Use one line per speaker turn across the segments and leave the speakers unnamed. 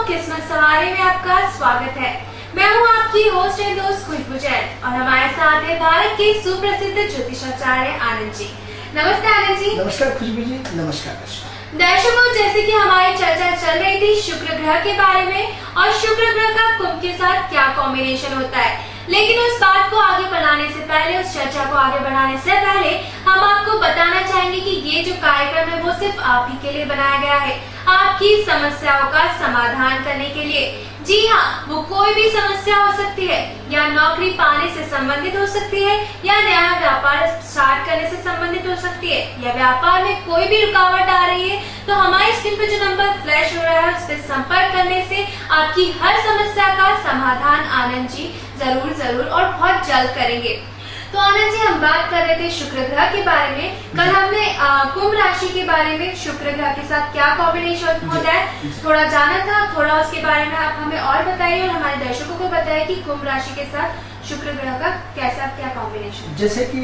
किस्मत सवारी में आपका स्वागत है। मैं हूं आपकी होस्ट एंड दोस्त खुशबू जैन और हमारे साथ है भारत के सुप्रसिद्ध ज्योतिषाचार्य आनंद जी। नमस्ते आनंद जी।
नमस्कार खुशबू जी। नमस्कार
दर्शकों, जैसे कि हमारी चर्चा चल रही थी शुक्र ग्रह के बारे में और शुक्र ग्रह का कुंभ के साथ क्या कॉम्बिनेशन होता है, लेकिन उस बात को आगे बढ़ाने से पहले, उस चर्चा को आगे बढ़ाने से पहले हम आपको बताना चाहेंगे कि ये जो कार्यक्रम है वो सिर्फ आप ही के लिए बनाया गया है, आपकी समस्याओं का समाधान करने के लिए। जी हाँ, वो कोई भी समस्या हो सकती है, या नौकरी पाने से संबंधित हो सकती है, या नया व्यापार स्टार्ट करने से संबंधित हो सकती है, या व्यापार में कोई भी रुकावट आ रही है, तो हमारी स्क्रीन पे जो नंबर फ्लैश हो रहा है उस पर संपर्क करने से आपकी हर समस्या का समाधान आनंद जी जरूर और बहुत जल्द करेंगे। तो आनंद जी, हम बात कर रहे थे शुक्र ग्रह के बारे में। कल हमने कुंभ राशि के बारे में शुक्र ग्रह के साथ क्या कॉम्बिनेशन होता है थोड़ा जाना था, थोड़ा उसके बारे में आप हमें और बताइए और हमारे दर्शकों को बताइए कि कुंभ राशि के साथ शुक्र ग्रह का कैसा क्या कॉम्बिनेशन।
जैसे कि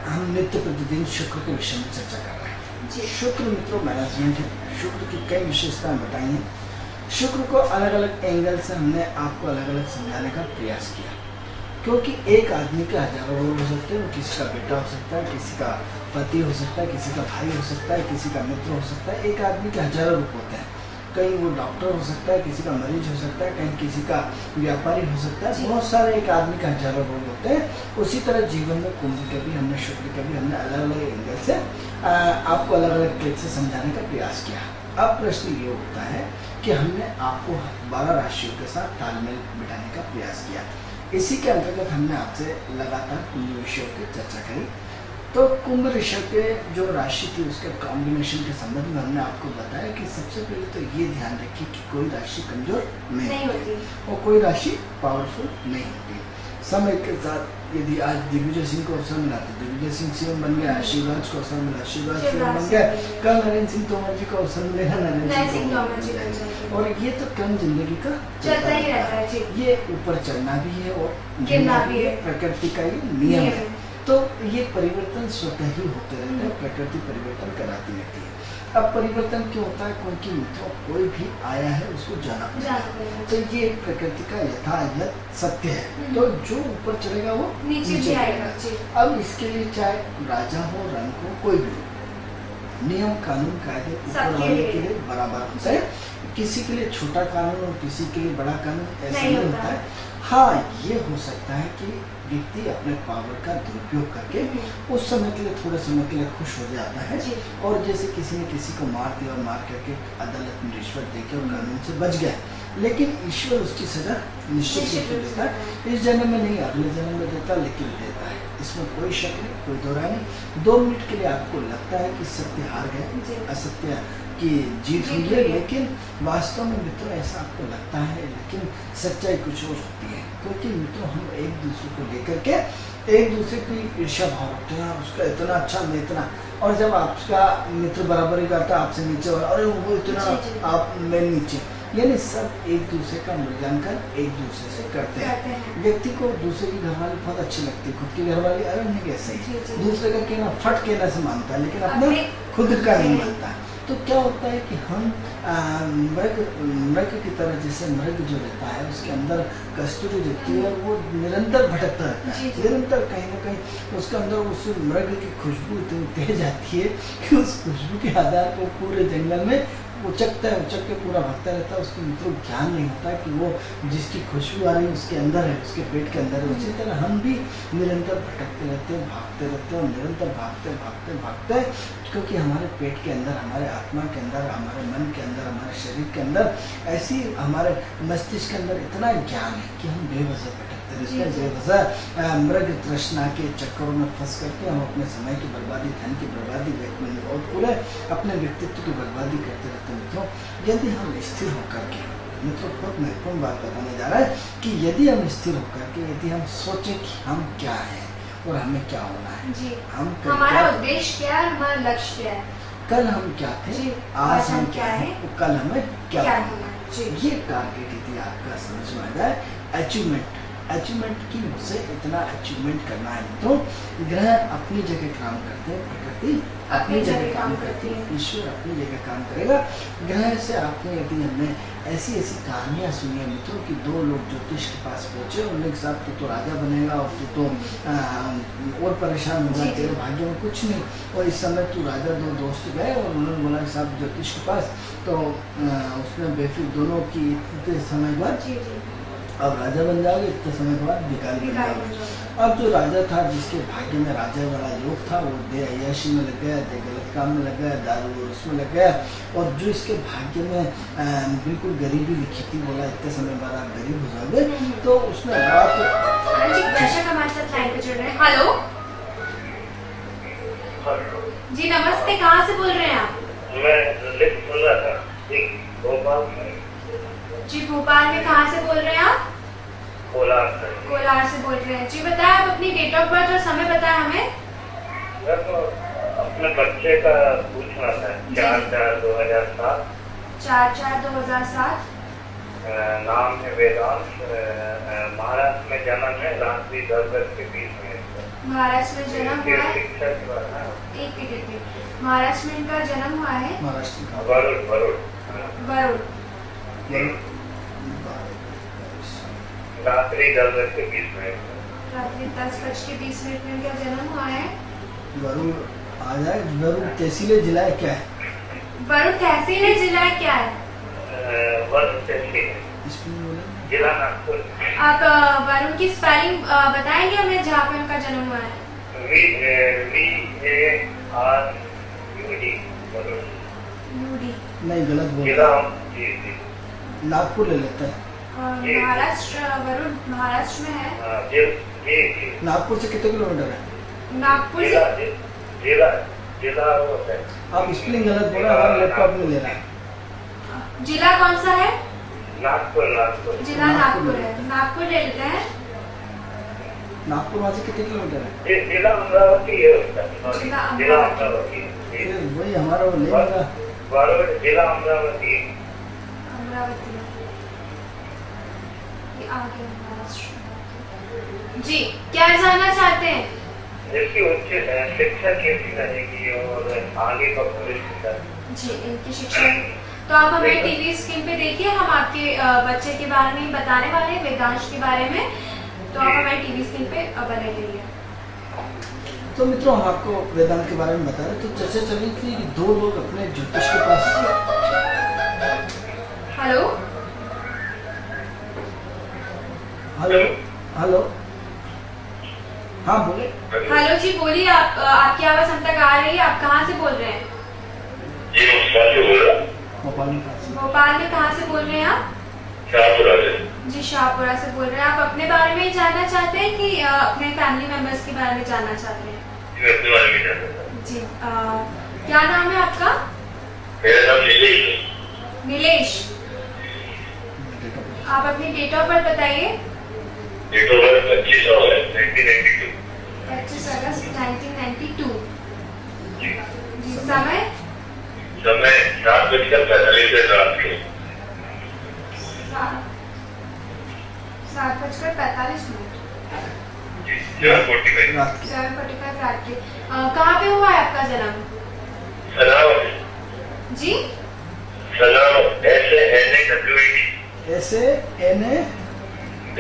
हम नित्य प्रतिदिन शुक्र के विषय में चर्चा कर रहे हैं। शुक्र मित्रों मैनेजमेंट है। शुक्र की कई विशेषताएं बताई हैं। शुक्र को अलग अलग एंगल से हमने आपको अलग अलग समझाने का प्रयास किया, क्योंकि एक आदमी के हजारों लोग हो सकते हैं। वो किसी का बेटा हो सकता है, किसी का पति हो सकता है, किसी का भाई हो सकता है, किसी का मित्र हो सकता है। एक आदमी के हजारों रूप होते हैं। कहीं वो डॉक्टर हो सकता है, किसी का मरीज हो सकता है, कहीं किसी का व्यापारी हो सकता है। बहुत सारे एक आदमी के हजारों लोग होते हैं। उसी तरह जीवन में कुंभ के भी हमने, शुक्र के भी हमने अलग अलग एंगल से आपको अलग अलग ट्रिक से समझाने का प्रयास किया। अब प्रश्न ये उठता है कि हमने आपको 12 राशियों के साथ तालमेल बिठाने का प्रयास किया। इसी के अंतर्गत हमने आपसे लगातार कुंभ विषयों की चर्चा करी। तो कुंभ ऋषभ के जो राशि थी उसके कॉम्बिनेशन के संबंध में हमने आपको बताया कि सबसे पहले तो ये ध्यान रखिए कि कोई राशि कमजोर नहीं होती और कोई राशि पावरफुल नहीं होती। समय के साथ यदि आज दिग्विजय सिंह को अवसर मिला तो दिग्विजय सिंह सीएम बन गया, शिवराज को अवसर मिला, शिवराज सीएम बन गया, कल नरेंद्र सिंह तोमर जी को अवसर मिलेगा, नरेंद्र सिंह तोमर जी बन जाएंगे। और ये तो क्रम जिंदगी का चलता ही रहता है। ये ऊपर चढ़ना भी है और गिरना भी है, प्रकृति का ये नियम है। तो ये परिवर्तन स्वतः ही होते रहते हैं, प्रकृति परिवर्तन कराती रहती है। अब परिवर्तन क्यों होता है? क्योंकि मित्रों कोई भी आया है उसको जाना पड़ेगा। तो ये प्रकृति का यथायथ सत्य है। तो जो ऊपर चलेगा वो नीचे आएगा। अब इसके लिए चाहे राजा हो, रंग हो, कोई भी हो, नियम कानून कायदे ऊपर वाले के लिए बराबर होता है। किसी के लिए छोटा कानून और किसी के लिए बड़ा कानून ऐसा नहीं होता है। हाँ, ये हो सकता है कि व्यक्ति अपने पावर का दुरुपयोग करके उस समय के लिए, थोड़े समय के लिए खुश हो जाता है और जैसे किसी ने किसी को मार दिया और मार करके अदालत में रिश्वत देके और कानून से बच गया, लेकिन ईश्वर उसकी सजा निश्चित रूप से देता है। इस जन्म में नहीं, अगले जन्म में देता, लेकिन देता है। इसमें कोई शक नहीं, कोई दो राय नहीं। 2 मिनट के लिए आपको लगता है कि सत्य हार गया, असत्य की जीत हुई है, लेकिन वास्तव में मित्रों ऐसा आपको लगता है, लेकिन सच्चाई कुछ और होती है। क्योंकि मित्रों हम एक दूसरे को लेकर के एक दूसरे की ईर्ष्या भाव रखते हैं, उसका इतना अच्छा, मैं इतना, और जब आपका मित्र बराबरी करता है आपसे नीचे वाला, अरे वो इतना, आप मैं नीचे, यानी सब एक दूसरे का मूल्यांकन एक दूसरे से करते हैं। व्यक्ति को दूसरे की घरवाली बहुत अच्छी लगती है, खुद की घरवाली अरे नहीं कैसे ही, दूसरे का कहना फट कहना से मानता है, लेकिन अपने खुद का नहीं मानता। तो क्या होता है कि हम मृग की तरह, जैसे मृग जो रहता है उसके अंदर कस्तूरी रहती है और वो निरंतर भटकता रहता है, निरंतर कहीं ना कहीं उसके अंदर उस मृग की खुशबू इतनी तेज आती है कि उस खुशबू के आधार पर पूरे जंगल में उचकता है, उचक के पूरा भटकता रहता है। उसको मित्रों ज्ञान नहीं होता कि वो जिसकी खुशबू आ रही है उसके अंदर है, उसके पेट के अंदर है। उसी तरह हम भी निरंतर भटकते रहते हैं, भागते रहते हैं और निरंतर भागते, क्योंकि हमारे पेट के अंदर, हमारे आत्मा के अंदर, हमारे मन के अंदर, हमारे शरीर के अंदर, ऐसी हमारे मस्तिष्क के अंदर इतना ज्ञान है कि हम बेवजह भटकते रहते हैं। बेवजह मृग तृष्णा के चक्करों में फंस करके हम अपने समय की बर्बादी, धन की बर्बादी और पूरे अपने व्यक्तित्व की बर्बादी करते रहते हैं। मित्रों, यदि हम स्थिर होकर के, मित्रों बहुत महत्वपूर्ण बात बताने जा रहा है कि यदि हम स्थिर होकर के, यदि हम सोचें कि हम क्या हैं और हमें क्या होना है, हम
हमारा उद्देश्य क्या है, हमारा लक्ष्य क्या है,
कल हम क्या थे, आज हम क्या है, तो कल हमें क्या होना है। ये टारगेट यदि आपका समझ में आ जाए, अचीवमेंट अचीवमेंट की मुझसे इतना अचीवमेंट करना है। तो ग्रह अपनी जगह काम करते हैं, प्रकृति अपनी जगह काम करती है, ईश्वर अपनी जगह काम करेगा। ग्रह से आपने यदि हमने ऐसी ऐसी कहानियाँ सुनी है मित्रों कि दो लोग ज्योतिष के पास पहुंचे, उन्होंने कहा तू तो राजा बनेगा और तू तो और परेशान होगा, तेरे भाग्य में कुछ नहीं। और इस समय तू राजा, दो दोस्त गए और उन्होंने बोला साहब ज्योतिष के पास, तो उसने बेफिक दोनों की इतने समय बाद अब राजा बन जाओगे, इतने समय के बाद भिखारी बन जाओगे। अब जो राजा था, जिसके भाग्य में राजा वाला योग था, वो दे अय्याशी में लग गया, दे गलत काम में लग गया, दारू और उसमें लग गया। और जो इसके भाग्य में बिल्कुल गरीबी लिखी थी, बोला इतने समय बाद आप गरीब हो जाओगे, तो उसने रात।
दर्शक हमारे साथ लाइन पे जुड़ रहे हैं। हेलो जी, नमस्ते, कहाँ से बोल रहे हैं आप?
मैं बोल रहा था भोपाल में।
जी, भोपाल में कहाँ से बोल रहे हैं आप?
कोलार
से बोल रहे हैं। जी बताएं, आप अपनी डेट ऑफ बर्थ और समय बताएं हमें।
मैं तो अपने बच्चे का पूछना था। 4/4/2007।
4/4/2007।
नाम है वेदांत। महाराष्ट्र में जन्म है, रात्रि 10:20
महाराष्ट्र में जन्म हुआ है।
शिक्षक
एक मिनट, महाराष्ट्र में इनका जन्म हुआ है। वरुण
रात्रि 10:20।
रात्रि 10:20 में इनका जन्म हुआ है।
वरुण आ जाए। वरुण तहसील जिला है क्या है?
वरुण तहसील है, जिला क्या है?
वरुण तहसील, जिला नागपुर।
आप वरुण की स्पेलिंग बताएंगे हमें जहाँ पे उनका जन्म हुआ है?
VARUD।
नहीं, गलत बोल
जिला
नागपुर ले लेते हैं।
महाराष्ट्र, वरुण महाराष्ट्र में है।
नागपुर से कितने किलोमीटर है?
नागपुर से
जिला होता है।
आप स्पेलिंग गलत बोला, हमारा लैपटॉप में ले रहा है।
जिला कौन सा है?
नागपुर।
जिला नागपुर है, नागपुर ले लेते हैं।
नागपुर वहाँ से कितने किलोमीटर है?
जिला अमरावती है उसका।
जिला
अमरावती।
वही हमारा वो लेगा।
वरुण जिला अमरावती।
आगे महाराष्ट्र। जी, क्या जानना चाहते हैं?
इसकी उच्च शिक्षा कैसी रहेगी और आगे का भविष्य?
जी, इनकी शिक्षा तो आप हमें टीवी स्क्रीन पे देखिए, हम आपके बच्चे के बारे में बताने वाले हैं, वेदांश के बारे में। तो आप हमें टीवी स्क्रीन पे बने रहिए।
तो मित्रों, हम आपको वेदांत के बारे में बता रहे। तो चर्चा चल रही थी कि दो लोग अपने ज्योतिष के पास।
हेलो
हेलो हेलो, हाँ बोले।
हेलो जी, बोलिए। आप आपकी आवाज हम तक आ रही है। आप कहाँ से बोल रहे हैं?
जी,
भोपाल में।
भोपाल में कहाँ से बोल रहे हैं आप?
शाहपुरा से।
जी, शाहपुरा से बोल रहे हैं। आप अपने बारे में जानना चाहते हैं कि अपने फैमिली मेंबर्स के बारे में जानना चाहते हैं?
अपने बारे में जानना।
जी, क्या नाम है आपका?
मेरा नाम
नीलेश। आप अपनी डेट ऑफ बर्थ बताइए।
डेट ऑफ बर्थ 25 अगस्त 1992।
25 अगस्त 1992।
जी।
समय
7:45 रात के।
7:45।
7:45
रात के। कहाँ पे हुआ है आपका जन्म?
सनावद।
जी,
सनावद।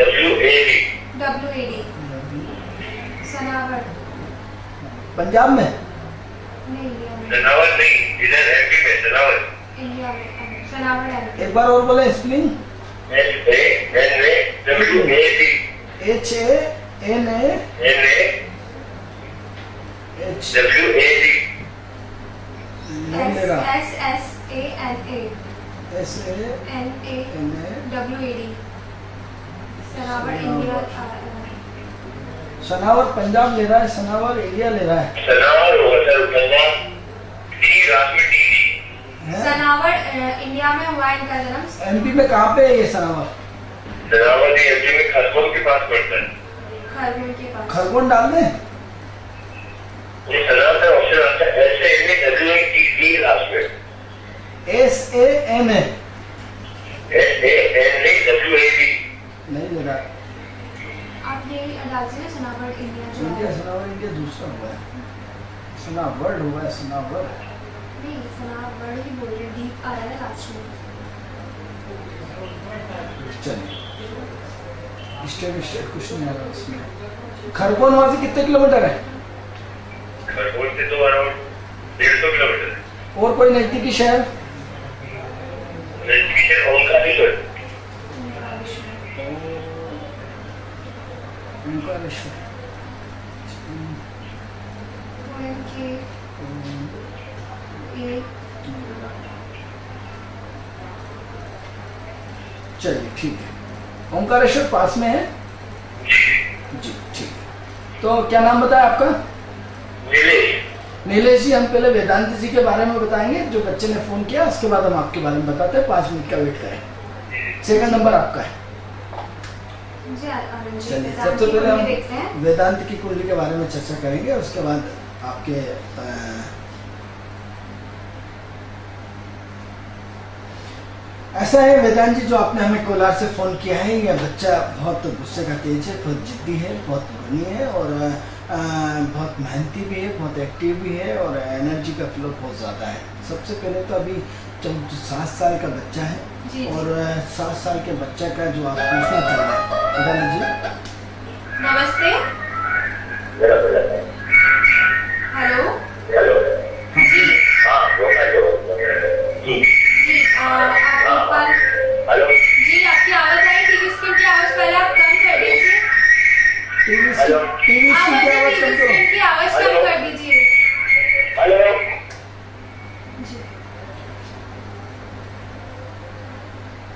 WAD। सनावड़।
पंजाब में?
नहीं, इंडिया में।
सनावद नहीं, इधर MP में सनावद।
इंडिया में सनावड़ है।
एक बार और बोले स्पेलिंग।
सनावड़ इंडिया।
सनावर पंजाब ले रहा है, सनावर इंडिया ले रहा है।
सनावड़ इंडिया में हुआ है इनका जन्म।
MP में कहाँ पे है ये सनावर?
MP में खरगोन के पास पड़ता है।
खरगोन के पास।
खरगोन डाल दें?
ये सनावद का ऑप्शन आता है
SANA। नहीं ले रहा।
ये डाल दीजिए सनावर्ड इंडिया जो
इंडिया
है।
सनावर इंडिया दूसरा हुआ है, सनावर्ड हुआ है, सनावर।
नहीं सनावर्ड ही बोल रहे हैं, दीप आ रहा है लास्ट में।
चलिए स्टेट कुछ नहीं आ रहा उसमें। खरगोन वहाँ से कितने किलोमीटर है?
खरगोन से तो अराउंड 150 किलोमीटर है।
और कोई नजदीकी शहर?
नजदीकी शहर ओंकारेश्वर।
ओंकारेश्वर। चलिए ठीक है, ओंकारेश्वर पास में है जी, ठीक है। तो क्या नाम बताया आपका?
नीलेश।
नीलेश जी, हम पहले वेदांत जी के बारे में बताएंगे, जो बच्चे ने फोन किया, उसके बाद हम आपके बारे में बताते हैं। 5 मिनट का वेट करें। सेकंड नंबर आपका है। चलिए सबसे पहले हम वेदांत की कुंडली के बारे में चर्चा करेंगे, उसके बाद आपके ऐसा है वेदांत जी, जो आपने हमें कोलार से फोन किया है, यह बच्चा बहुत गुस्से का तेज है, बहुत जिद्दी है, बहुत गुणी है और बहुत मेहनती भी है, बहुत एक्टिव भी है और एनर्जी का फ्लो बहुत ज़्यादा है। सबसे पहले तो अभी जब 7 साल का बच्चा है
जी,
और 7 साल के बच्चा का जो आप पूछना चाह रहे हैं वेदांत जी।
नमस्ते। Hello
hello.
जी
हाँ वो हेलो।
जी आप गोपाल
हेलो।
जी, आपकी आवाज आई, टीवी स्क्रीन की आवाज पहले आप कम कर दीजिए।
TV
hello.
टीवी स्क्रीन की आवाज कम करो।
की आवाज कम
हेलो।
कर दीजिए।
हेलो।
जी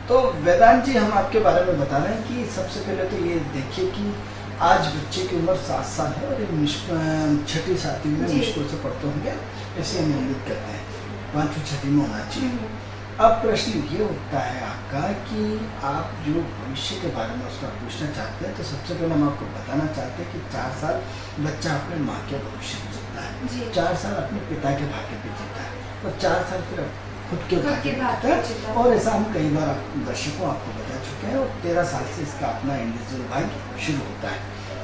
तो वेदांत जी, हम आपके बारे में बता रहे हैं कि सबसे पहले तो ये देखिए कि आज बच्चे की उम्र 7 साल है और ये 6ठी 7वीं में
जी।
मुश्किल से पढ़ते होंगे, ऐसे हम उम्मीद करते हैं 5वीं 6ठी में होना चाहिए। अब प्रश्न ये उठता है आपका कि आप जो भविष्य के बारे में उसका पूछना चाहते हैं, तो सबसे पहले हम आपको बताना चाहते हैं कि 4 साल बच्चा अपने माँ के भविष्य में जीता है,
जी।
4 साल अपने पिता के भाग्य पे जीता है और 4 साल फिर खुद के भाग्य पे
भाग्य
जीता
जीता
है।
है।
और ऐसा हम कई बार दर्शकों आपको बता चुके हैं और 13 साल से इसका अपना इंडिविजुअल भाग्य शुरू होता है।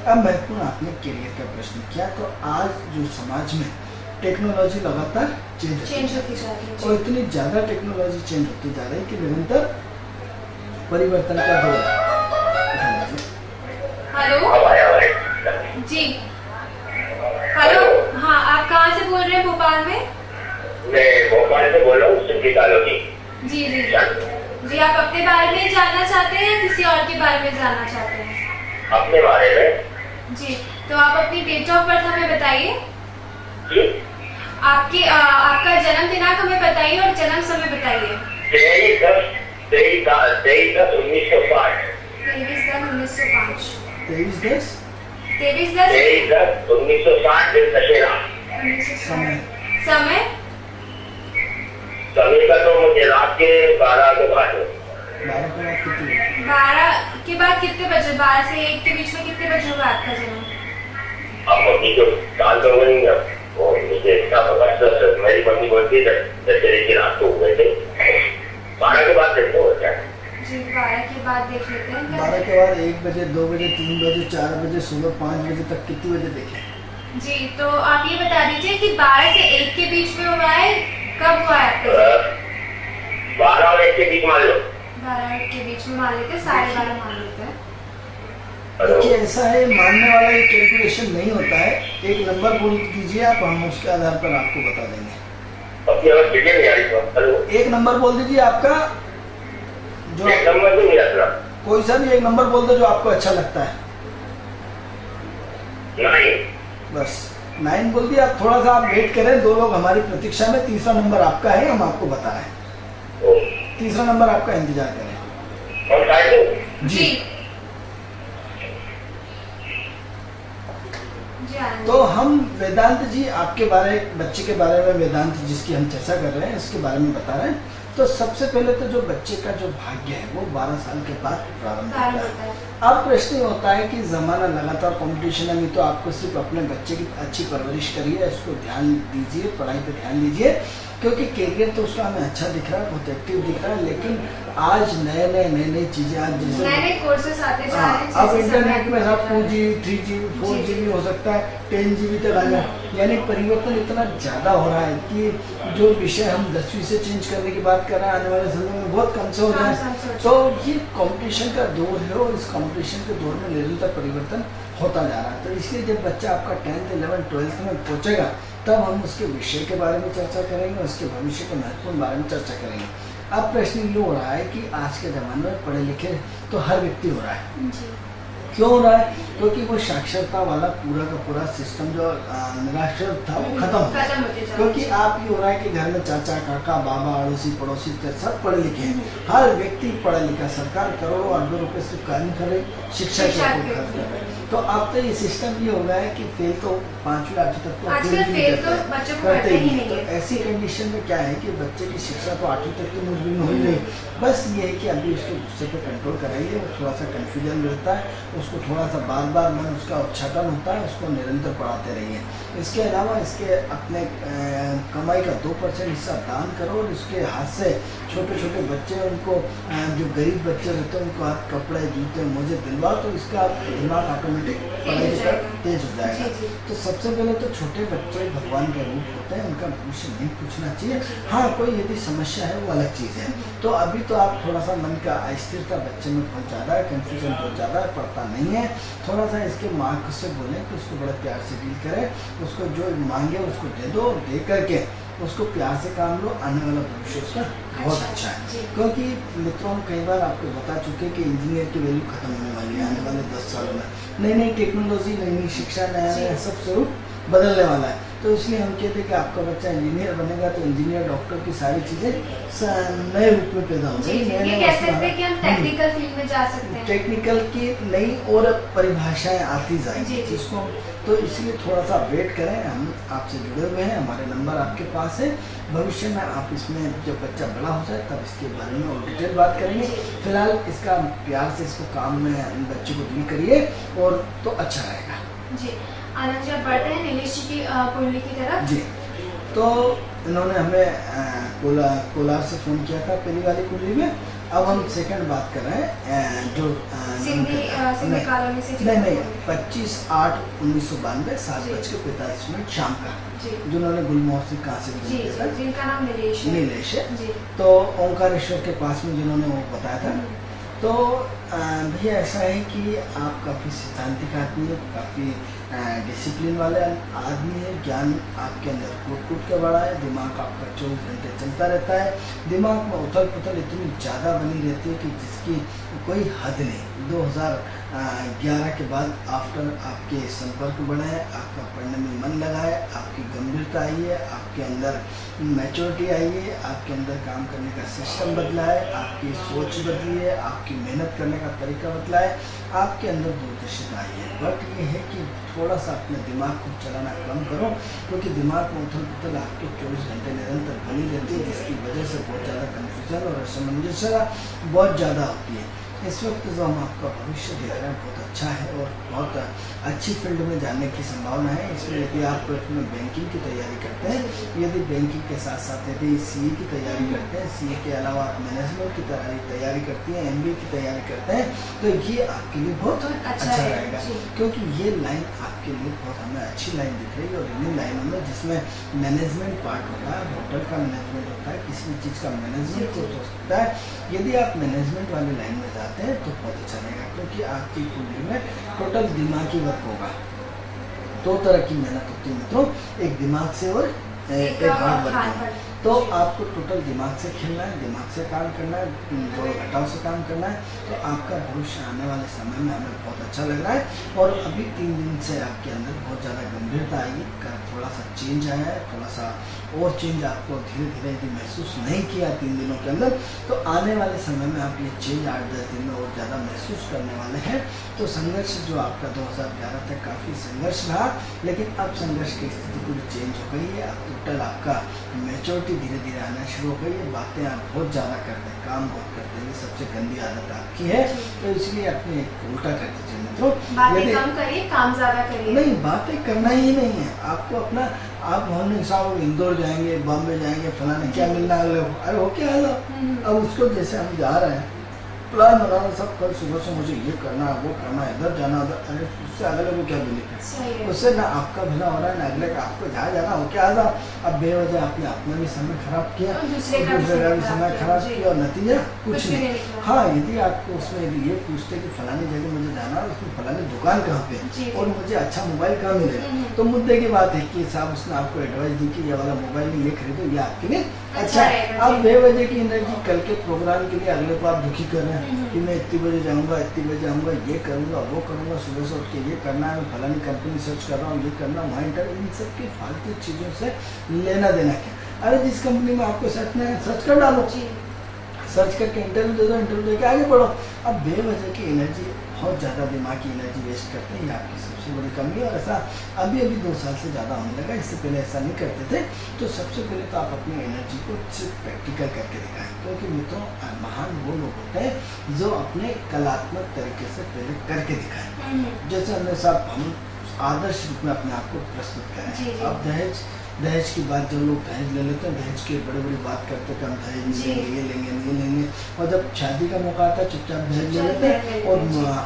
अब महत्वपूर्ण आपने करियर का प्रश्न किया, तो आज जो समाज में टेक्नोलॉजी लगातार चेंज
होती जा रही है।
और इतनी ज्यादा टेक्नोलॉजी चेंज होती जा रही है कि निरंतर परिवर्तन का दौर है।
हेलो जी, हेलो हाँ, आप कहाँ से बोल रहे हैं? भोपाल में?
मैं भोपाल से बोल रहा हूँ, सिंधी कॉलोनी।
जी जी जी, आप अपने बारे में जानना चाहते हैं या किसी और के बारे में जानना चाहते हैं?
अपने बारे में।
जी, तो आप अपनी डेट ऑफ बर्थ हमें बताइए।
जी?
आपका जन्म दिनांक हमें बताइए और जन्म समय बताइए।
23/10/1905।
23/10/1905।
23/10
23/10/1960 दिन दशहरा।
समय
समय
समय का तो मुझे रात के 12 के बाद।
12 के बाद कितनी?
12 के बाद कितने बजे? 12 से 1 के बीच में कितने बजे होगा आपका जन्म?
अब मम्मी तो साल तो नहीं है, और मुझे इतना पता है, मेरी मम्मी बोलती है दशहरे की रात को हुए थे। 12 के बाद देखते हो क्या?
जी, 12 के बाद देख लेते हैं।
12 के बाद 1 बजे, 2 बजे, 3 बजे, 4 बजे, सुबह 5 बजे तक कितनी बजे देखें?
जी, तो आप ये बता दीजिए कि 12 से 1 के बीच में हुआ है, कब हुआ है आपका जन्म?
12 और 1 के बीच मान लो।
12 के बीच में मान लेते हैं, 12:30 मान लेते हैं।
देखिए ऐसा है, मानने वाला ये कैलकुलेशन नहीं होता है। एक नंबर बोल दीजिए आप, हम उसके आधार पर आपको बता देंगे।
अपनी आवाज क्लियर नहीं आ रही तो हेलो।
एक नंबर बोल दीजिए आपका, जो
एक नंबर भी नहीं आता।
कोई सा भी एक नंबर बोल दो जो आपको अच्छा लगता है।
नहीं।
बस 9 बोल दिया। आप थोड़ा सा आप वेट करें, 2 लोग हमारी प्रतीक्षा में। तीसरा नंबर आपका है, हम आपको बता रहे हैं। तीसरा नंबर आपका इंतजार करें।
और साइड
जी जी, आनंद
तो हम वेदांत जी आपके बारे, बच्चे के बारे में वेदांत जिसकी हम चर्चा कर रहे हैं इसके बारे में बता रहे हैं। तो सबसे पहले तो जो बच्चे का जो भाग्य है वो 12 साल के बाद प्रारंभ होता है। अब प्रश्न ये होता है कि ज़माना लगातार कंपटीशन है, नहीं तो आपको सिर्फ अपने बच्चे की अच्छी परवरिश करिए, उसको ध्यान दीजिए, पढ़ाई पे ध्यान दीजिए, क्योंकि करियर तो उसका हमें अच्छा दिख रहा है, बहुत एक्टिव दिख रहा है, लेकिन आज नई चीज़ें आज जैसे
नए कोर्सेस आते जा रहे हैं।
अब इंटरनेट में सब 2G 3G 4G भी हो सकता है, 10GB तक आ जाए, यानी परिवर्तन इतना ज़्यादा हो रहा है कि जो विषय हम 10वीं से चेंज करने की बात कर रहे हैं आने वाले समय में बहुत कम से हो जाए। तो ये कंपटीशन का दौर है और इस कंपटीशन के दौर में निरंतर परिवर्तन होता जा रहा है। तो इसलिए जब बच्चा आपका 10th 11th 12th में पहुंचेगा तब हम उसके विषय के बारे में चर्चा करेंगे, उसके भविष्य के महत्वपूर्ण बारे में चर्चा करेंगे। अब प्रश्न ये हो रहा है कि आज के ज़माने में पढ़े लिखे तो हर व्यक्ति हो रहा है। क्यों हो रहा है? क्योंकि वो साक्षरता वाला पूरा का पूरा सिस्टम जो निराक्षर था वो खत्म हो गया। क्योंकि आप ये हो रहा है कि घर में चाचा काका बाबा अड़ोसी पड़ोसी सब पढ़े लिखे हैं, हर व्यक्ति पढ़ा लिखा, सरकार करोड़ों अरबों रुपए से कार्य कर रही, शिक्षा के ऊपर खर्च कर रही। तो अब तो ये सिस्टम ये हो गया है कि फेल तो 5वीं 8वीं तक तो
फेल तो बच्चों को करते ही नहीं
तो
है।
ऐसी कंडीशन में क्या है कि बच्चे की शिक्षा तो 8वीं तक तो मुश्किल हो ही रही, बस ये है कि अभी उसके गुस्से पे कंट्रोल कराइए, वो थोड़ा सा कन्फ्यूजन रहता है, उसको थोड़ा सा बार बार मन उसका उच्चाटन होता है, उसको निरंतर पढ़ाते रहिए। इसके अलावा इसके अपने कमाई का 2% हिस्सा दान करो और इसके हाथ से छोटे छोटे बच्चे उनको जो गरीब बच्चे रहते हैं उनको हाथ कपड़े जूते मोजे दिलवाओ, तो इसका दिमाग ऑटोमेटिक पढ़ाई का तेज हो जाएगा। तो सबसे पहले तो छोटे बच्चे भगवान के रूप होते हैं, उनका भविष्य नहीं पूछना चाहिए। हाँ, कोई यदि समस्या है वो अलग चीज़ है। तो अभी तो आप थोड़ा सा मन का अस्थिरता बच्चे में बहुत ज़्यादा है, कन्फ्यूजन बहुत ज़्यादा है, पढ़ता नहीं है, थोड़ा सा इसके माँ से बोलें कि उसको बड़े प्यार से डील करें, उसको जो मांगे उसको दे दो, दे करके उसको प्यार से काम लो, आने वाला भविष्य उसका बहुत अच्छा है। क्योंकि मित्रों हम कई बार आपको बता चुके कि इंजीनियर की वैल्यू खत्म होने वाली है आने वाले 10 सालों में। नई टेक्नोलॉजी, नई शिक्षा, नया सब स्वरूप बदलने वाला है। तो इसलिए हम कहते हैं कि आपका बच्चा इंजीनियर बनेगा तो इंजीनियर डॉक्टर की सारी चीज़ें नए रूप में पैदा हो जाएगी।
ये कह सकते हैं कि हम टेक्निकल फील्ड में जा सकते हैं,
टेक्निकल की नई और परिभाषाएं आती जाएंगी जिसको, तो इसलिए थोड़ा सा वेट करें। हम आपसे जुड़े हुए हैं, हमारे नंबर आपके पास है। भविष्य में आप इसमें जब बच्चा बड़ा हो जाए तब इसके बारे में और डिटेल बात करेंगे। फिलहाल इसका प्यार से इसको काम में बच्चे को डील करिए और तो अच्छा रहेगा।
जी आनंद जी, अब बढ़ते हैं नीलेश जी की कुंडली की तरफ।
जी, तो इन्होंने हमें कोलार से फ़ोन किया था पहली वाली कुंडली में। अब हम सेकंड बात कर रहे हैं जो
सिंधी कॉलोनी से।
नहीं 25/8/1992 7:45 शाम का, जिन्होंने गुलमोहर से कहाँ से फोन किया था,
जिनका नाम नीलेश है।
तो ओंकारेश्वर के पास में जिन्होंने वो बताया था। तो भैया ऐसा है कि आप काफ़ी सिद्धांतिक आदमी है, काफ़ी डिसिप्लिन वाले आदमी है, ज्ञान आपके अंदर कूट कूट के बड़ा है, दिमाग आपका 24 घंटे चलता रहता है, दिमाग में उथल पुथल इतनी ज़्यादा बनी रहती है कि जिसकी कोई हद नहीं। 2011 के बाद आफ्टर आपके संपर्क बढ़े हैं, आपका पढ़ने में मन लगा है, आपकी गंभीरता आई है, आपके अंदर मैच्योरिटी आई है, आपके अंदर काम करने का सिस्टम बदला है, आपकी सोच बदली है, आपकी मेहनत करने का तरीका बदला है, आपके अंदर दूरदर्शिता आई है। बट ये है कि थोड़ा सा अपने दिमाग को चलाना कम करो, क्योंकि दिमाग में उथल पुथल आपके 24 घंटे निरंतर बनी रहती है, जिसकी वजह से बहुत ज़्यादा कन्फ्यूजन और असमंजसता बहुत ज़्यादा होती है। इस वक्त जो हम आपका भविष्य देख रहे हैं बहुत अच्छा है और बहुत अच्छी फील्ड में जाने की संभावना है। इसमें यदि आप इसमें बैंकिंग की तैयारी करते हैं, यदि बैंकिंग के साथ साथ यदि सीए की तैयारी करते हैं, सीए के अलावा आप मैनेजमेंट की तैयारी करती हैं, एमबीए की तैयारी करते हैं, तो ये आपके लिए बहुत अच्छा रहेगा। क्योंकि ये लाइन आपके लिए बहुत हमें अच्छी लाइन दिख रही है। और इन्हीं लाइनों में जिसमें मैनेजमेंट पार्ट होता है, होटल का मैनेजमेंट होता है, किसी चीज़ का मैनेजमेंट हो सकता है, यदि आप मैनेजमेंट वाली लाइन में जाते हैं तो बहुत अच्छा रहेगा। क्योंकि आपकी कुंडली में टोटल दिमागी वर्क होगा। 2 तरह की मेहनत होती है मित्रों, एक दिमाग से और एक हार्ड वर्क। तो आपको टोटल दिमाग से खेलना है, दिमाग से काम करना है, जोड़ घटाव से काम करना है। तो आपका भविष्य आने वाले समय में हमें बहुत अच्छा लग रहा है। और अभी 3 दिन से आपके अंदर बहुत ज़्यादा गंभीरता आई, थोड़ा सा चेंज आया है, थोड़ा सा और चेंज आपको धीरे धीरे यदि महसूस नहीं किया 3 दिनों के अंदर, तो आने वाले समय में आप ये चेंज 8-10 दिन में और ज़्यादा महसूस करने वाले हैं। तो संघर्ष जो आपका 2011 तक काफ़ी संघर्ष रहा, लेकिन अब संघर्ष की स्थिति पूरी चेंज हो गई है। अब टोटल आपका मैच्योरिटी उल्टी धीरे धीरे आना शुरू हो गई है, बातें आप बहुत ज़्यादा करते हैं, काम बहुत करते हैं, ये सबसे गंदी आदत आपकी है। तो इसलिए अपने उल्टा कर दीजिए मित्रों।
बातें कम करिए, काम ज्यादा करिए।
नहीं, बातें करना ही नहीं है आपको अपना। आप हमने साहब इंदौर जाएंगे, बॉम्बे जाएंगे, फलाने क्या मिलना अगले को, अरे हो क्या आ जाओ। अब उसको जैसे हम जा रहे हैं, प्लान बनाना सब, कल सुबह से मुझे ये करना है, वो करना है, इधर जाना उधर, अरे उससे अगले को क्या मिलेगा? उससे ना आपका भला हो रहा है ना अगले का। आपको जहाँ जाना हो क्या आ जाओ। अब बेवजह आपने अपना भी समय खराब किया, दूसरे का भी समय खराब किया और नतीजा कुछ नहीं। हाँ, यदि आपको उसमें ये पूछते कि फलानी जगह मुझे जाना है, उसमें फलानी दुकान कहाँ पे और मुझे अच्छा मोबाइल कहाँ मिलेगा, तो मुद्दे की बात है कि साहब उसने आपको एडवाइस दी कि ये वाला मोबाइल ये खरीदो, ये आपके लिए अच्छा है। अब बेवजह की एनर्जी कल के प्रोग्राम के लिए अगले को आप दुखी कर रहे हैं कि मैं इतनी बजे जाऊंगा, इतनी बजे आऊँगा, ये करूँगा, वो करूँगा, सुबह से उठ के ये करना है, मैं फलानी कंपनी सर्च कर रहा हूँ, ये करना, वहाँ इंटरव्यू, इन सब की फालतू चीज़ों से लेना देना क्या। अरे जिस कंपनी में आपको सर्च कर डालो, सर्च करके इंटरव्यू दे दो, इंटरव्यू दे के आगे बढ़ो। अब बेवजह की एनर्जी, बहुत ज़्यादा दिमाग की एनर्जी वेस्ट करते हैं, ये आपकी सबसे बड़ी कमी है। और ऐसा अभी 2 साल से ज़्यादा होने लगा, इससे पहले ऐसा नहीं करते थे। तो सबसे पहले तो आप अपनी एनर्जी को सिर्फ प्रैक्टिकल करके दिखाएं, क्योंकि मित्रों महान वो लोग होते हैं जो अपने कलात्मक तरीके से पहले करके दिखाएं। जैसे हमने साहब हम आदर्श रूप में अपने आप को प्रस्तुत करें। अब दहेज की बात, जो लोग दहेज ले लेते हैं, दहेज की बड़ी बड़ी बात करते हैं कि हम दहेज लेंगे, ये लेंगे, ये लेंगे, और जब शादी का मौका आता है चुपचाप दहेज ले लेते हैं और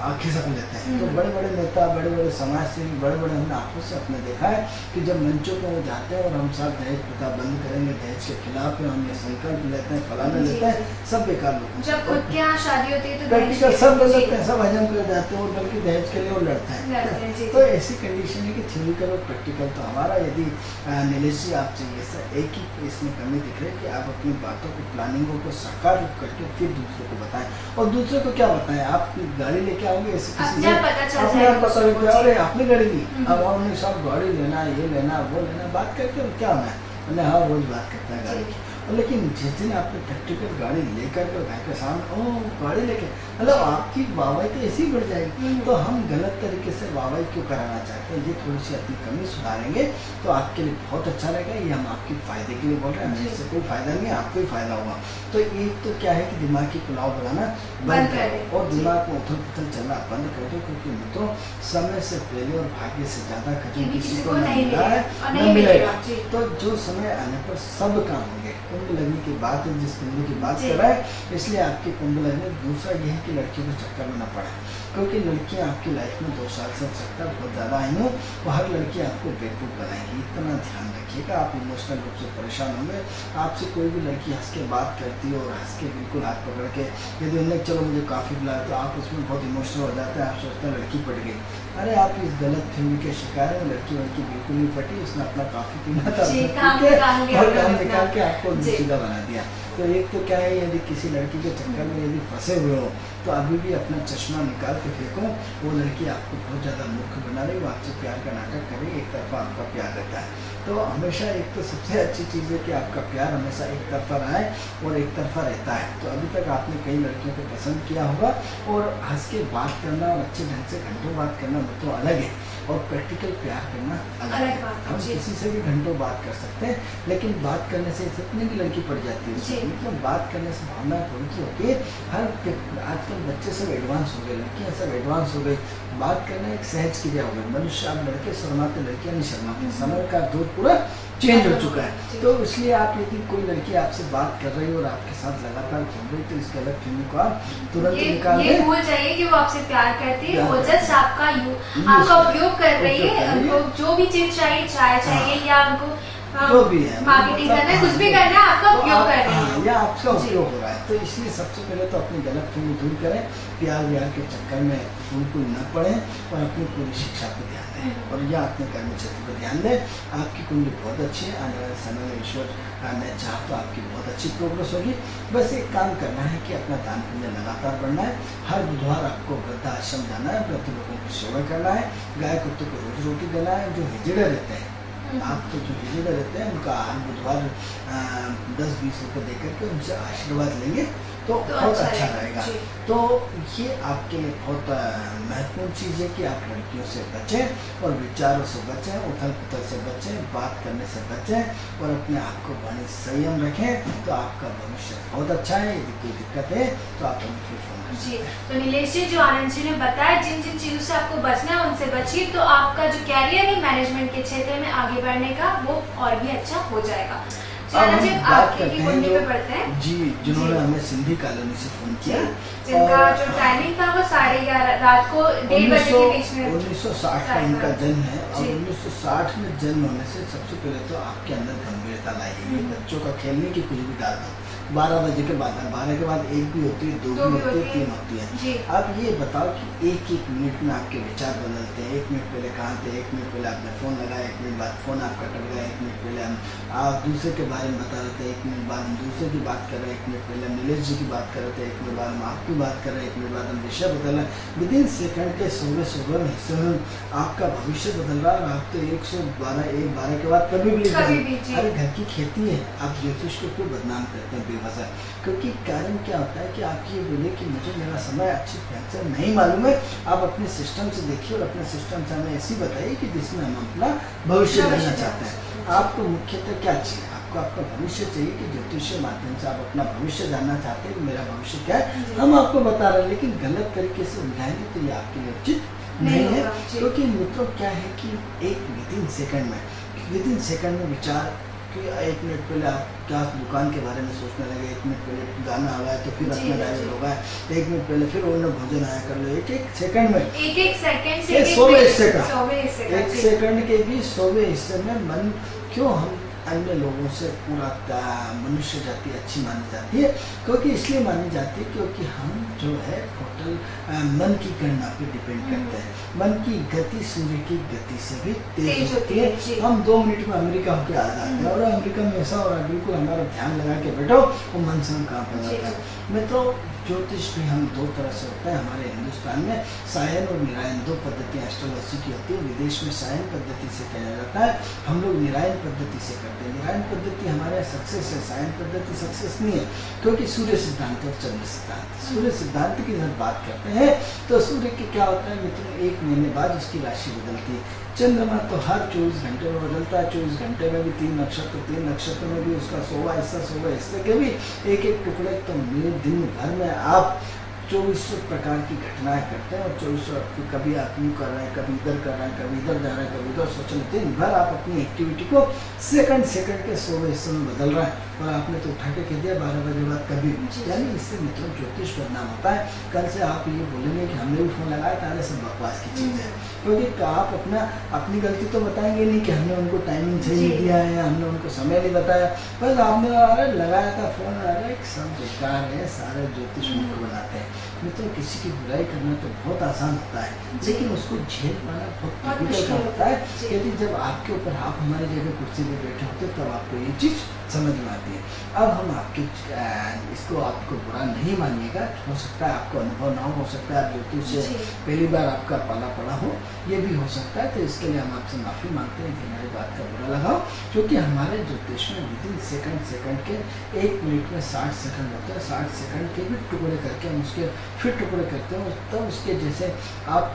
आंखें सब लेते हैं। तो बड़े बड़े नेता, बड़े बड़े समाज सेवी, बड़े बड़े हमने आंखों से अपने देखा है कि जब मंचों पर वो जाते हैं और हम सब दहेज प्रथा बंद करेंगे, दहेज के खिलाफ है, हम ये संकल्प लेते हैं, फलाना लेते हैं, सब बेकार लोग।
जब खुद के यहाँ शादी होती है तो
प्रैक्टिकल सब ले लेते हैं, सब हजम कर जाते हैं और बल्कि दहेज के लिए वो लड़ते हैं। तो ऐसी कंडीशन है कि थ्योरिकल और प्रैक्टिकल तो हमारा, यदि नीलेश जी आप चाहिए सर, एक ही इसमें कमी दिख रही है कि आप अपनी बातों को, प्लानिंगों को साकार रूप करके फिर दूसरों को बताएं। और दूसरे को क्या बताएं, आप गाड़ी लेके आओगे ऐसे किसी से अपने आप पता लग जाए, अरे आपने गाड़ी ली, अब हमने सब गाड़ी लेना, ये लेना, वो लेना, बात करके क्या होना है, मैंने हर रोज बात करता है गाड़ी की। लेकिन जिस दिन आपने प्रैक्टिकल गाड़ी लेकर के घर के सामने, ओ गाड़ी लेके, मतलब आपकी वाहवाही तो ऐसी ही बढ़ जाएगी। तो हम गलत तरीके से वाहवाही क्यों कराना चाहते हैं, ये थोड़ी सी अपनी कमी सुधारेंगे तो आपके लिए बहुत अच्छा रहेगा। ये हम आपके फायदे के लिए बोल रहे हैं, हमें इससे कोई फायदा नहीं है, आपको ही फायदा होगा। तो एक तो क्या है कि दिमाग की पुलाव बनाना बंद करो और दिमाग में उथल पुथल चलना बंद कर दो, क्योंकि मित्रों समय से पहले और भाग्य से ज्यादा कभी किसी को नहीं मिला है, न मिलेगा। तो जो समय आने पर सब काम होंगे। कुंभ लगने की बात है, जिस कुंभ की बात कर रहा है, इसलिए आपके कुंभ लगने। दूसरा यह है कि लड़कियों को चक्कर में न पड़े, क्योंकि लड़कियां आपकी लाइफ में 2 साल से चक्कर बहुत ज़्यादा आई हो, और हर लड़की आपको बेवकूफ़ बनाएगी। इतना ध्यान रखिएगा, आप इमोशनल रूप से परेशान होंगे। आपसे कोई भी लड़की हंस के बात करती है और हंस के बिल्कुल हाथ पकड़ के यदि उन्हें चलो मुझे काफ़ी बुलाया, तो आप उसमें बहुत इमोशनल हो जाते हैं, आप सोचते हैं लड़की पट गई। अरे आप इस गलत फहमी के शिकार है, लड़की बिल्कुल नहीं पटी, उसने अपना काफ़ी पीना था और काम निकाल के आपको सीधा बना दिया। तो एक तो क्या है, यदि किसी लड़की के चक्कर में यदि फंसे हुए हो तो अभी भी अपना चश्मा निकाल के फेंको। वो लड़की आपको बहुत ज़्यादा मूर्ख बना रही, वो आपसे प्यार का नाटक कर रही है, एक तरफा आपका प्यार रहता है। तो हमेशा एक तो सबसे अच्छी चीज़ है कि आपका प्यार हमेशा एक तरफा रहा है और एक तरफा रहता है। तो अभी तक आपने कई लड़कियों को पसंद किया होगा, और हंस के बात करना और अच्छे ढंग से घंटों बात करना तो अलग है, और प्रैक्टिकल प्यार करना अलग है। हम किसी से भी घंटों बात कर सकते हैं, लेकिन बात करने से इतनी की लड़की पड़ जाती है। मतलब बात करने से भावना थोड़ी सी होती है। हर आजकल बच्चे सब एडवांस हो गए, लड़कियां सब एडवांस हो गई। बात करना एक सहज क्रिया हो गई। मनुष्य अब लड़के शर्माते, लड़कियां नहीं शर्माती। समय का दौर पूरा चेंज हो चुका है। तो इसलिए आप यदि कोई लड़की आपसे बात कर रही है और आपके साथ लगातार घूम रही, तो इस गलत फहमी को आप तुरंत निकाल दें।
ये भूल जाइए कि वो आपसे प्यार करती है, वो जस्ट आपका उपयोग कर रही है। उनको जो भी चीज चाहिए या उनको
जो भी है
मार्केटिंग करना है, कुछ भी करना है, आपका उपयोग कर रहे हैं
या आपका उपयोग हो रहा है। तो इसलिए सबसे पहले तो अपनी गलत फहमी दूर करें, प्यार व्यार के चक्कर में बिल्कुल न पड़े और अपनी पूरी शिक्षा पर ध्यान दें और या अपने कर्म क्षेत्र पर ध्यान दें। आपकी कुंडली बहुत अच्छी है, आने वाले समय में ईश्वर ने चाहा तो आपकी बहुत अच्छी प्रोग्रेस होगी। बस एक काम करना है कि अपना दान पुण्य लगातार बढ़ना है। हर बुधवार आपको वृद्धाश्रम जाना है, वृद्ध लोगों की सेवा करना है, गाय कुत्तों को रोजी रोटी देना है। जो हिजड़े रहते हैं, आप तो जो हिजड़े रहते हैं, उनका हर बुधवार 10-20 रुपये दे करके उनसे आशीर्वाद लेंगे तो बहुत अच्छा
रहेगा।
रहेगा।
जी।
तो ये आपके लिए बहुत महत्वपूर्ण चीज़ है कि आप लड़कियों से बचें और विचारों से बचें, उथल पुथल से बचें, बात करने से बचें और अपने आप को बड़ी संयम रखें, तो आपका भविष्य बहुत अच्छा है। यदि कोई दिक्कत है तो आप उनके फोन कर
जी।
सकते हैं।
तो नीलेश जी, जो आनंद जी ने बताया, जिन जिन चीजों से आपको बचना है उनसे बचिए, तो आपका जो कैरियर है मैनेजमेंट के क्षेत्र में आगे बढ़ने का, वो और भी अच्छा हो जाएगा।
अब हम
जी,
बात
आगे
करते
की
हैं
कुंडली
जो
पे बढ़ते हैं।
जी, जिन्होंने हमें सिंधी कॉलोनी से फोन किया,
जिनका जो टाइमिंग था वो 11:30 रात को 1:30 बजे के बीच में।
1960 में उनका जन्म है और
जी।
1960 में जन्म होने से सबसे पहले तो आपके अंदर गंभीरता लाएगी। बच्चों का खेलने की कुछ भी डाल दो, 12 बजे के बाद, 12 के बाद 1 भी होती है, 2 भी होती है, 3 होती है।
जी।
अब ये बताओ कि एक एक मिनट में आपके विचार बदलते हैं। 1 मिनट पहले कहाँ थे, 1 मिनट पहले आपने फ़ोन लगाया, 1 मिनट बाद फ़ोन आपका कट गया, 1 मिनट पहले आप दूसरे के बारे में बता रहे थे, 1 मिनट बाद हम दूसरे की बात कर रहे हैं, 1 मिनट पहले हम नीलेश जी की बात कर रहे थे, 1 मिनट बाद हम आपकी बात कर रहे हैं, 1 मिनट बाद हम विषय बदल रहे हैं। विदिन सेकंड के 100वें हिस्से में आपका भविष्य बदल रहा है। आप तो 112 के बाद कभी भी अरे घर की खेती है, आप ज्योतिष को क्यों बदनाम करते हैं बेवजह? क्योंकि कारण क्या होता है कि आप ये बोले कि मुझे मेरा समय अच्छी तरह से नहीं मालूम है। आप अपने सिस्टम से देखिए और अपने सिस्टम से हमें ऐसी बताइए कि जिसमें हम अपना भविष्य जानना चाहते हैं। आपको मुख्यतः क्या चाहिए? आपको आपका भविष्य चाहिए कि ज्योतिष के माध्यम से आप अपना भविष्य जानना चाहते हैं कि मेरा भविष्य क्या है, हम आपको बता रहे हैं, लेकिन गलत तरीके से उलझाएंगे तो ये आपके लिए उचित नहीं है। क्योंकि मित्रों क्या है कि एक विदिन सेकंड में विचार कि 1 मिनट पहले आप क्या दुकान के बारे में सोचने लगे, 1 मिनट पहले गाना आ गया तो फिर अपना डायलॉग होगा, 1 मिनट पहले फिर उन्होंने भोजन आया कर लो। एक सेकंड में,
एक सेकंड से
100वें हिस्से का, 1
100वें
सेकंड के भी 100वें हिस्से में मन क्यों हम अन्य लोगों से पूरा मनुष्य जाति अच्छी मानी जाती है? क्योंकि इसलिए मानी जाती है क्योंकि हम जो है टोटल मन की गणना पे डिपेंड करते हैं। मन की गति सूर्य की गति से भी तेज होती है। हम 2 मिनट में अमेरिका होकर आ जाते हैं और अमेरिका में ऐसा हो रहा है, बिल्कुल हमारा ध्यान लगा के बैठो वो मन से हम काम कर जाता है। मित्रों, ज्योतिष भी हम 2 तरह से होता है। हमारे हिंदुस्तान में सायन और निरायन 2 पद्धतियाँ एस्ट्रोलॉजी की होती है। विदेश में सायन पद्धति से किया जाता है, हम लोग निरायन पद्धति से करते हैं। निरायन पद्धति हमारे यहाँ सक्सेस है, सायन पद्धति सक्सेस नहीं है, क्योंकि सूर्य सिद्धांत और चंद्र सिद्धांत। सूर्य सिद्धांत की जब बात करते हैं तो सूर्य के क्या होता है मित्रों, 1 महीने बाद उसकी राशि बदलती है। चंद्रमा तो हर 24 घंटे में बदलता है। 24 घंटे में भी 3 नक्षत्र में भी उसका 100वां हिस्से के भी एक टुकड़े। तो दिन भर में आप 2400 प्रकार की घटनाएं करते हैं और 2400 कभी आप यूँ कर रहे हैं, कभी इधर कर रहे हैं, कभी इधर जा रहे हैं, कभी उधर सोच रहे हैं। दिन भर आप अपनी एक्टिविटी को सेकंड के 100वें हिस्से में बदल रहे हैं और आपने तो उठा के कह दिया 12 बजे बाद कभी। यानी इससे मित्रों ज्योतिष बदनाम होता है। कल से आप ये बोलेंगे कि हमने भी फोन लगाया था, सब बकवास की चीज़ है। क्योंकि आप अपनी गलती तो बताएंगे नहीं कि हमने उनको टाइमिंग सही नहीं दिया है, हमने उनको समय नहीं बताया, बस आपने लगाया था फोन, अरे सब बेकार है, सारे ज्योतिष मूर्ख बनाते हैं। मित्रों, किसी की बुराई करना तो बहुत आसान होता है, लेकिन उसको झेल पाना बहुत डिफिकल्ट होता है। यदि जब आपके ऊपर आप हमारी जगह कुर्सी पर बैठे होते तब आपको ये चीज़ समझ में आती है। अब हम इसको आपको बुरा नहीं मानिएगा, हो सकता है आपको अनुभव ना हो सकता है आप ज्योतिष से पहली बार आपका पाला पड़ा हो, ये भी हो सकता है। तो इसके लिए हम आपसे माफ़ी मांगते हैं कि हमारी बात का बुरा लगाओ, क्योंकि हमारे ज्योतिष में विदिन सेकंड के 1 मिनट में 60 सेकंड होते हैं। 60 सेकंड के भी टुकड़े करके हम उसके फिर टुकड़े करते हैं। तब उसके जैसे आप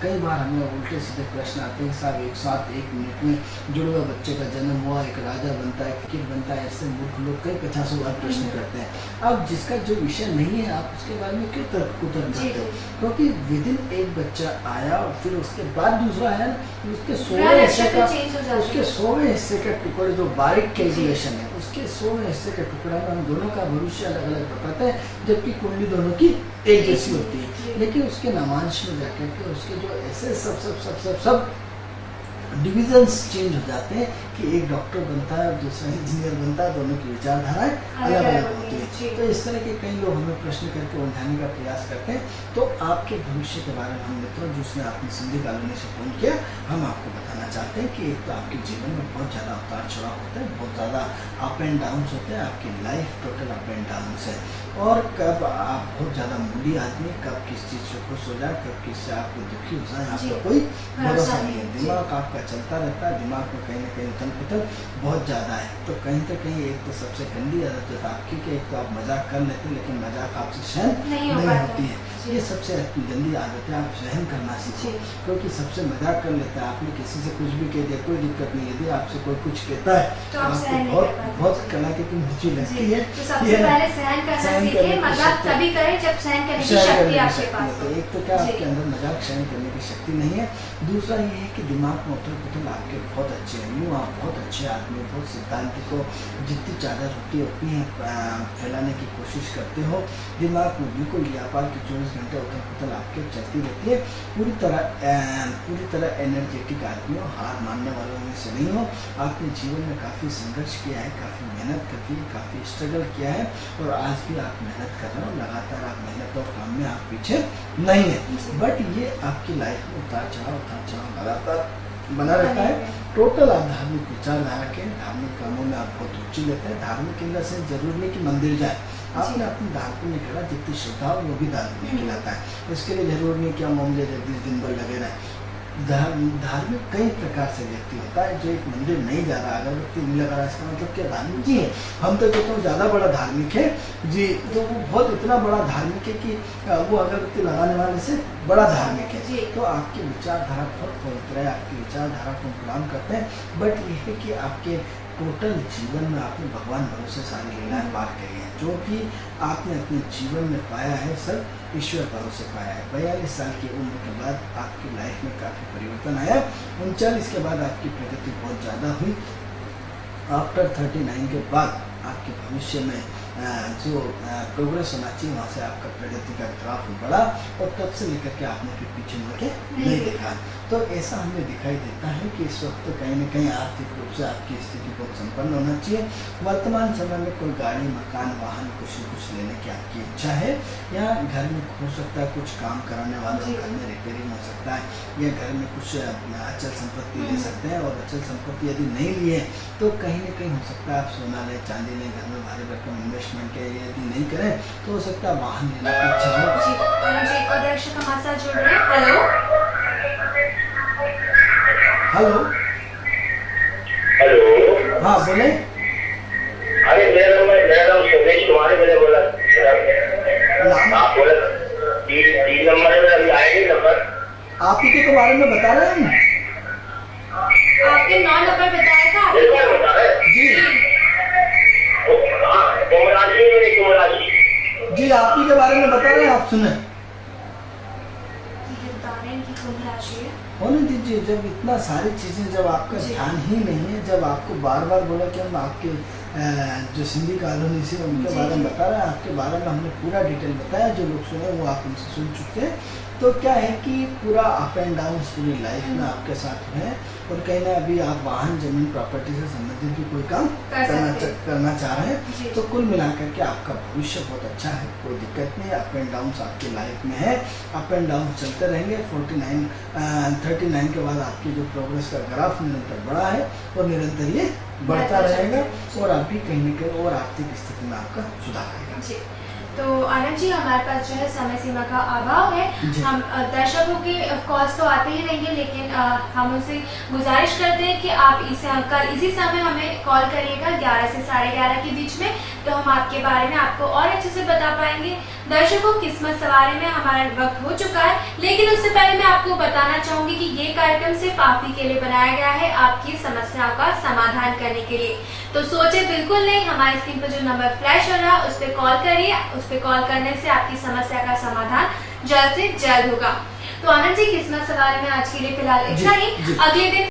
कई बार हमें उल्टे सीधे प्रश्न आते हैं, साहब एक साथ 1 मिनट में जुड़वा बच्चे का जन्म हुआ, एक राजा बनता है, फकीर बनता है, ऐसे मूर्ख लोग कई 50 बार प्रश्न करते हैं। अब जिसका जो विषय नहीं है आप उसके बारे में क्यों तर्क कुतर्क करते हो? क्योंकि विदिन एक बच्चा आया और फिर उसके बाद दूसरा आया, उसके 100वें हिस्से का टुकड़े जो बारीक कैलकुलेशन है, उसके 100वें हिस्से के टुकड़े में हम दोनों का भविष्य अलग अलग बताते हैं, जबकि कुंडली दोनों की एक जैसी होती है। लेकिन उसके नामांश में जाकर के उसके जो ऐसे सब डिविजन्स चेंज हो जाते हैं कि एक डॉक्टर बनता है और दूसरा इंजीनियर बनता है, दोनों की विचारधाराएं अलग अलग होती है। तो इस तरह के कई लोग हमें प्रश्न करके उलझाने का प्रयास करते हैं। तो आपके भविष्य के बारे में हम मित्रों, जिसने आपने सिंधी कॉलोनी से फोन किया, हम आपको बताना चाहते हैं कि एक तो आपके जीवन में बहुत ज़्यादा उतार चढ़ाव होता है, बहुत ज़्यादा अप एंड डाउन्स होते हैं, आपकी life total up and downs है, और कब आप बहुत ज़्यादा मूडी आदमी, कब किस चीज़ से खुश हो जाए, कब किससे आपको दुखी हो जाए, आपका कोई भरोसा नहीं है। दिमाग आपका चलता रहता है, दिमाग में कहीं ना कहीं उथल पुथल बहुत ज़्यादा है। तो कहीं ना कहीं एक तो सबसे गंदी आदत है आपकी कि एक तो आप मजाक कर लेते हैं लेकिन मजाक आपसे सहन नहीं होती है। ये सबसे गंदी आदत है, आप सहन करना सीखिए, क्योंकि सबसे मजाक कर लेता है। आपने किसी से कुछ भी कह दिया, कोई दिक्कत नहीं, यदि आपसे कोई कुछ कहता है तो आपको बहुत कला की मुझे लगती है।
तो सबसे पहले सहन करना सीखिए, मजाक तभी करें जब सहन करने की शक्ति आपके पास हो।
एक तो क्या आपके अंदर मजाक सहन करने की शक्ति नहीं है, दूसरा ये है कि दिमाग में उथल पुथल आपके बहुत अच्छे हैं, यूँ आप बहुत अच्छे आदमी, बहुत सिद्धांत को जितनी चादर होती है उतनी फैलाने की कोशिश करते हो। दिमाग में बिल्कुल व्यापार की 24 घंटे उथल पुथल आपके चलती रहती है। पूरी तरह एनर्जेटिक आदमी हो, हार मानने वालों में से नहीं हो। आपने जीवन में काफ़ी संघर्ष किया है, काफ़ी मेहनत की, काफ़ी स्ट्रगल किया है, और आज भी आप मेहनत कर रहे हो, लगातार आप मेहनत और काम में आप पीछे नहीं है। बट ये आपकी लाइफ में उतार चढ़ाव लगातार बना रहता है। टोटल आप धार्मिक विचारधारा के, धार्मिक कामों में आप बहुत रुचि लेते हैं। धार्मिक इंद्र से जरूरी नहीं कि मंदिर जाए, आपने अपनी दान पुण्य करा, जितनी श्रद्धा हो वो भी दान पुण्य खिलाता है। इसके लिए जरूरी नहीं कि हम ओम जय जगदीश दिन भर लगे रहें। धार्मिक कई प्रकार से व्यक्ति होता है, जो एक मंदिर नहीं जा रहा, अगर व्यक्ति नहीं लगा रहा, इसका मतलब क्या धार्मिक जी है। हम तो कहते हैं ज़्यादा बड़ा धार्मिक है जी, तो वो बहुत इतना बड़ा धार्मिक है कि वो अगरबत्ती लगाने वाले से बड़ा धार्मिक है। तो आपकी विचारधारा बहुत पवित्र है, आपकी विचारधारा को प्रणाम करते हैं। बट ये है कि आपके टोटल जीवन में आपने भगवान भरोसे सारी लीलाएं पार करी हैं। जो भी आपने अपने जीवन में पाया है सब ईश्वर भरोसे पाया है। 42 साल की उम्र के बाद आपकी लाइफ में काफ़ी परिवर्तन आया। 39 के बाद आपकी प्रगति बहुत ज़्यादा हुई। आफ्टर 39 के बाद आपके भविष्य में जो प्रोग्रेस होना चाहिए वहाँ से आपका प्रगति का ग्राफ बढ़ा, और तब से लेकर के आपने फिर पीछे मुड़ के नहीं देखा। तो ऐसा हमें दिखाई देता है कि इस वक्त तो कहीं न कहीं आर्थिक रूप से आपकी स्थिति बहुत संपन्न होना चाहिए। वर्तमान समय में कोई गाड़ी, मकान, वाहन कुछ न कुछ लेने की आपकी इच्छा है, या घर में हो सकता है कुछ काम कराने वालों घर में रिपेयरिंग हो सकता है, या घर में कुछ अचल संपत्ति ले सकते हैं। और अचल संपत्ति यदि नहीं लिए तो कहीं न कहीं हो सकता है आप सोना लें, चांदी लें, घर में भारी भरकम इन्वेस्टमेंट है, यदि नहीं करें तो हो सकता है वाहन लेने की इच्छा हो।
और दर्शक हमारे साथ जुड़ रहे हैं। हेलो
हेलो,
हाँ बोले।
अरे मेरा नाम सुरेश कुमार है, मैंने बोला आप बोले 3 नंबर है, अभी आएंगे नंबर।
आप ही के बारे में बता रहे हैं,
आपने 9 नंबर बताया था
बता रहे
जी जी, आप ही के बारे में बता रहे हैं, आप सुने। होने दीजिए, जब इतना सारी चीज़ें, जब आपका ध्यान ही नहीं है, जब आपको बार बार बोला कि हम आपके जो सिंधी कॉलोनी से उनके बारे में बता रहे हैं, आपके बारे में हमने पूरा डिटेल बताया, जो लोग सुने वो आप उनसे सुन चुके हैं। तो क्या है कि पूरा अप एंड डाउन पूरी लाइफ में आपके साथ है, और कहीं ना अभी आप वाहन, जमीन, प्रॉपर्टी से संबंधित भी कोई काम करना चाह रहे हैं। तो कुल मिलाकर के आपका भविष्य बहुत अच्छा है, कोई दिक्कत नहीं। अप एंड डाउन आपकी लाइफ में है, अप एंड डाउन चलते रहेंगे। 39 के बाद आपकी जो प्रोग्रेस का ग्राफ निरंतर बढ़ा है, और निरंतर ये बढ़ता रहेगा, और अभी कहीं न कहीं और आर्थिक स्थिति में आपका सुधार आएगा।
तो आनंद जी, हमारे पास जो है समय सीमा का अभाव है। हम दर्शकों के कॉल्स तो आते ही रहेंगे, लेकिन हम उनसे गुजारिश करते हैं कि आप कल इसी समय हमें कॉल करिएगा 11 से 11:30 के बीच में, तो हम आपके बारे में आपको और अच्छे से बता पाएंगे। दर्शकों, किस्मत सवारी में हमारा वक्त हो चुका है, लेकिन उससे पहले मैं आपको बताना चाहूंगी कि ये कार्यक्रम सिर्फ आप ही के लिए बनाया गया है, आपकी समस्याओं का समाधान करने के लिए। तो सोचे बिल्कुल नहीं, हमारे स्क्रीन पर जो नंबर फ्लैश हो रहा है उस पर कॉल करिए। उस पर कॉल करने से आपकी समस्या का समाधान जल्द से जल्द होगा। तो आनंद जी, किस्मत सवारी में आज के लिए फिलहाल इतना ही। अगले दिन